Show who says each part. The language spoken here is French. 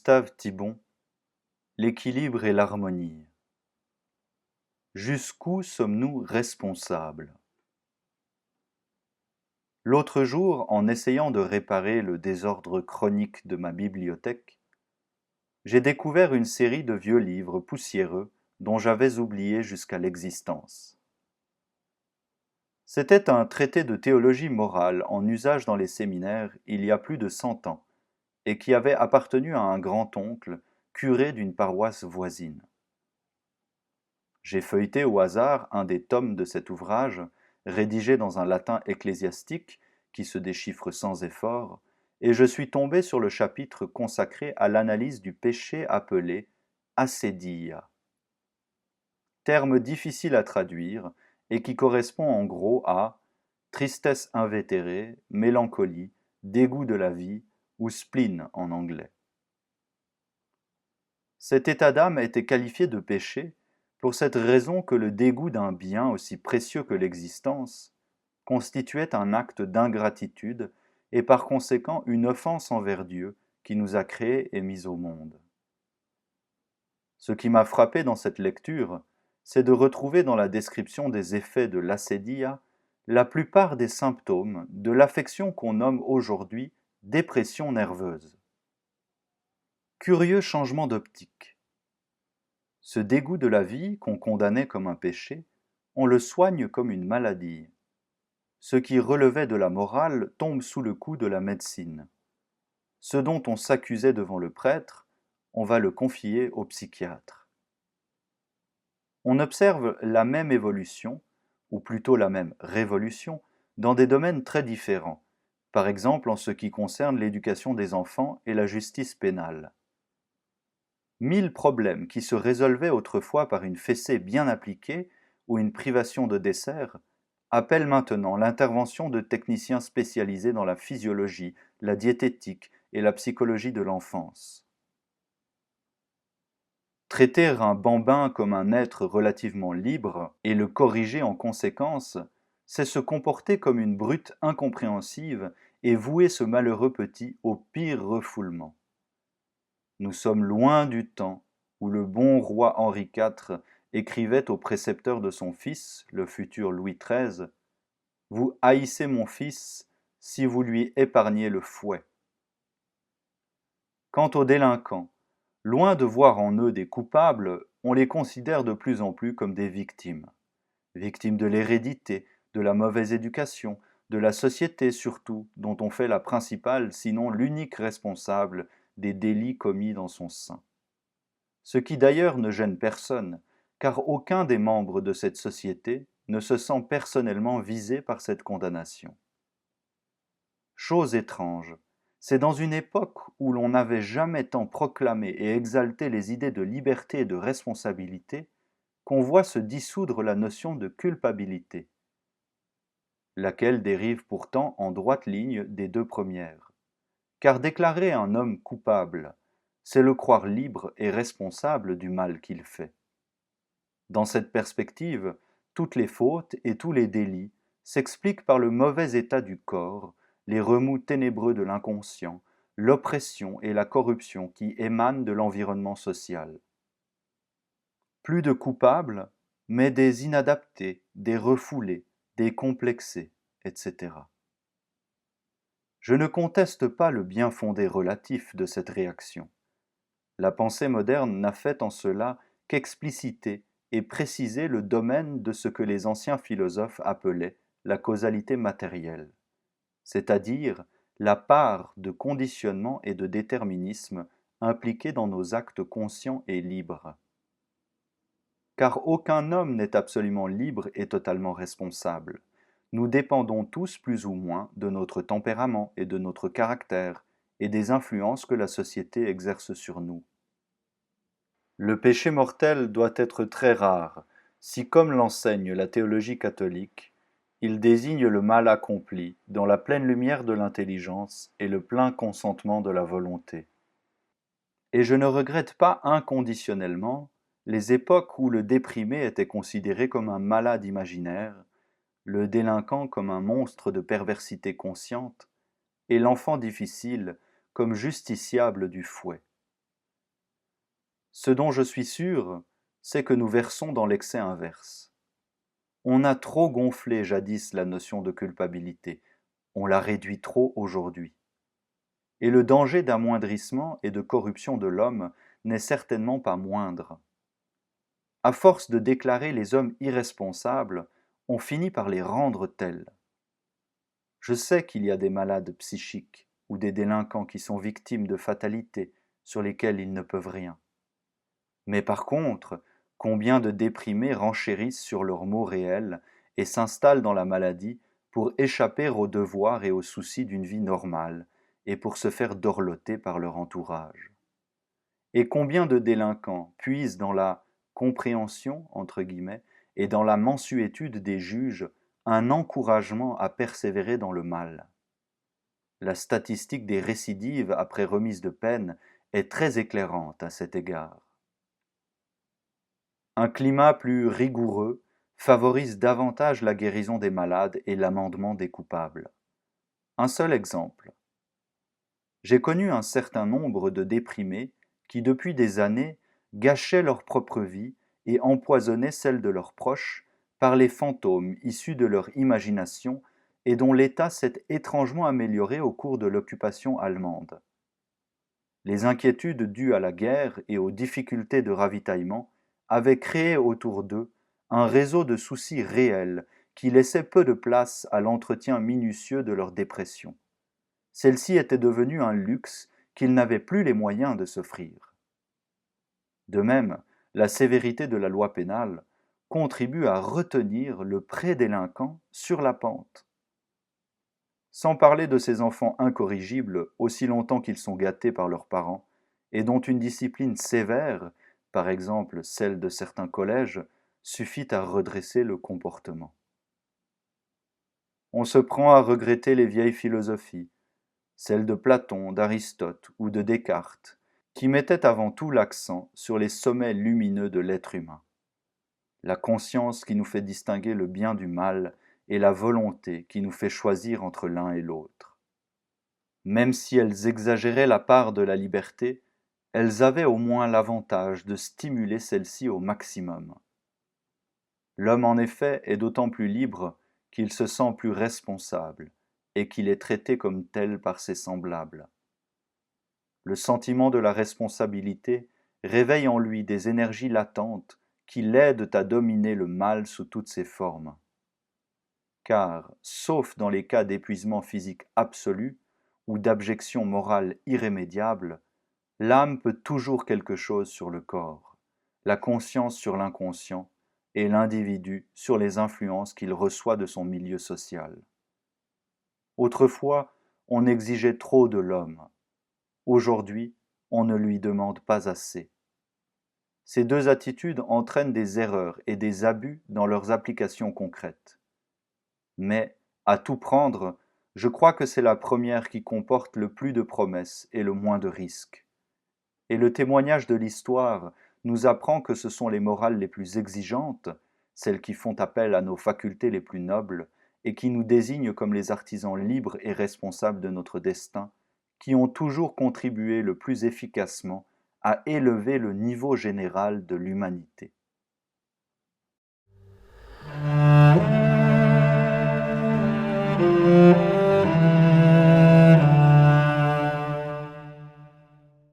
Speaker 1: Gustave Thibon, l'équilibre et l'harmonie. Jusqu'où sommes-nous responsables? L'autre jour, en essayant de réparer le désordre chronique de ma bibliothèque, j'ai découvert une série de vieux livres poussiéreux dont j'avais oublié jusqu'à l'existence. C'était un traité de théologie morale en usage dans les séminaires il y a plus de 100 ans et qui avait appartenu à un grand-oncle, curé d'une paroisse voisine. J'ai feuilleté au hasard un des tomes de cet ouvrage, rédigé dans un latin ecclésiastique qui se déchiffre sans effort, et je suis tombé sur le chapitre consacré à l'analyse du péché appelé acédia. Terme difficile à traduire et qui correspond en gros à tristesse invétérée, mélancolie, dégoût de la vie ou spleen en anglais. Cet état d'âme a été qualifié de péché pour cette raison que le dégoût d'un bien aussi précieux que l'existence constituait un acte d'ingratitude et par conséquent une offense envers Dieu qui nous a créés et mis au monde. Ce qui m'a frappé dans cette lecture, c'est de retrouver dans la description des effets de l'acédia la plupart des symptômes de l'affection qu'on nomme aujourd'hui dépression nerveuse. Curieux changement d'optique. Ce dégoût de la vie qu'on condamnait comme un péché, on le soigne comme une maladie. Ce qui relevait de la morale tombe sous le coup de la médecine. Ce dont on s'accusait devant le prêtre, on va le confier au psychiatre. On observe la même évolution, ou plutôt la même révolution, dans des domaines très différents, par exemple en ce qui concerne l'éducation des enfants et la justice pénale. 1000 problèmes qui se résolvaient autrefois par une fessée bien appliquée ou une privation de dessert appellent maintenant l'intervention de techniciens spécialisés dans la physiologie, la diététique et la psychologie de l'enfance. Traiter un bambin comme un être relativement libre et le corriger en conséquence, c'est se comporter comme une brute incompréhensive et vouer ce malheureux petit au pire refoulement. Nous sommes loin du temps où le bon roi Henri IV écrivait au précepteur de son fils, le futur Louis XIII, « Vous haïssez mon fils si vous lui épargnez le fouet. » Quant aux délinquants, loin de voir en eux des coupables, on les considère de plus en plus comme des victimes. Victimes de l'hérédité, de la mauvaise éducation, de la société surtout, dont on fait la principale, sinon l'unique responsable des délits commis dans son sein. Ce qui d'ailleurs ne gêne personne, car aucun des membres de cette société ne se sent personnellement visé par cette condamnation. Chose étrange, c'est dans une époque où l'on n'avait jamais tant proclamé et exalté les idées de liberté et de responsabilité qu'on voit se dissoudre la notion de culpabilité, laquelle dérive pourtant en droite ligne des deux premières. Car déclarer un homme coupable, c'est le croire libre et responsable du mal qu'il fait. Dans cette perspective, toutes les fautes et tous les délits s'expliquent par le mauvais état du corps, les remous ténébreux de l'inconscient, l'oppression et la corruption qui émanent de l'environnement social. Plus de coupables, mais des inadaptés, des refoulés, des complexés, etc. Je ne conteste pas le bien fondé relatif de cette réaction. La pensée moderne n'a fait en cela qu'expliciter et préciser le domaine de ce que les anciens philosophes appelaient la causalité matérielle, c'est-à-dire la part de conditionnement et de déterminisme impliquée dans nos actes conscients et libres. Car aucun homme n'est absolument libre et totalement responsable. Nous dépendons tous plus ou moins de notre tempérament et de notre caractère et des influences que la société exerce sur nous. Le péché mortel doit être très rare, si comme l'enseigne la théologie catholique, il désigne le mal accompli dans la pleine lumière de l'intelligence et le plein consentement de la volonté. Et je ne regrette pas inconditionnellement les époques où le déprimé était considéré comme un malade imaginaire, le délinquant comme un monstre de perversité consciente, et l'enfant difficile comme justiciable du fouet. Ce dont je suis sûr, c'est que nous versons dans l'excès inverse. On a trop gonflé jadis la notion de culpabilité, on la réduit trop aujourd'hui. Et le danger d'amoindrissement et de corruption de l'homme n'est certainement pas moindre. À force de déclarer les hommes irresponsables, on finit par les rendre tels. Je sais qu'il y a des malades psychiques ou des délinquants qui sont victimes de fatalités sur lesquelles ils ne peuvent rien. Mais par contre, combien de déprimés renchérissent sur leurs maux réels et s'installent dans la maladie pour échapper aux devoirs et aux soucis d'une vie normale et pour se faire dorloter par leur entourage. Et combien de délinquants puisent dans la compréhension, entre guillemets, et dans la mansuétude des juges un encouragement à persévérer dans le mal. La statistique des récidives après remise de peine est très éclairante à cet égard. Un climat plus rigoureux favorise davantage la guérison des malades et l'amendement des coupables. Un seul exemple. J'ai connu un certain nombre de déprimés qui, depuis des années, gâchaient leur propre vie et empoisonnaient celle de leurs proches par les fantômes issus de leur imagination et dont l'état s'est étrangement amélioré au cours de l'occupation allemande. Les inquiétudes dues à la guerre et aux difficultés de ravitaillement avaient créé autour d'eux un réseau de soucis réels qui laissait peu de place à l'entretien minutieux de leur dépression. Celle-ci était devenue un luxe qu'ils n'avaient plus les moyens de s'offrir. De même, la sévérité de la loi pénale contribue à retenir le prédélinquant sur la pente. Sans parler de ces enfants incorrigibles aussi longtemps qu'ils sont gâtés par leurs parents, et dont une discipline sévère, par exemple celle de certains collèges, suffit à redresser le comportement. On se prend à regretter les vieilles philosophies, celles de Platon, d'Aristote ou de Descartes, qui mettaient avant tout l'accent sur les sommets lumineux de l'être humain. La conscience qui nous fait distinguer le bien du mal et la volonté qui nous fait choisir entre l'un et l'autre. Même si elles exagéraient la part de la liberté, elles avaient au moins l'avantage de stimuler celle-ci au maximum. L'homme en effet est d'autant plus libre qu'il se sent plus responsable et qu'il est traité comme tel par ses semblables. Le sentiment de la responsabilité réveille en lui des énergies latentes qui l'aident à dominer le mal sous toutes ses formes. Car, sauf dans les cas d'épuisement physique absolu ou d'abjection morale irrémédiable, l'âme peut toujours quelque chose sur le corps, la conscience sur l'inconscient et l'individu sur les influences qu'il reçoit de son milieu social. Autrefois, on exigeait trop de l'homme. Aujourd'hui, on ne lui demande pas assez. Ces deux attitudes entraînent des erreurs et des abus dans leurs applications concrètes. Mais, à tout prendre, je crois que c'est la première qui comporte le plus de promesses et le moins de risques. Et le témoignage de l'histoire nous apprend que ce sont les morales les plus exigeantes, celles qui font appel à nos facultés les plus nobles, et qui nous désignent comme les artisans libres et responsables de notre destin, qui ont toujours contribué le plus efficacement à élever le niveau général de l'humanité.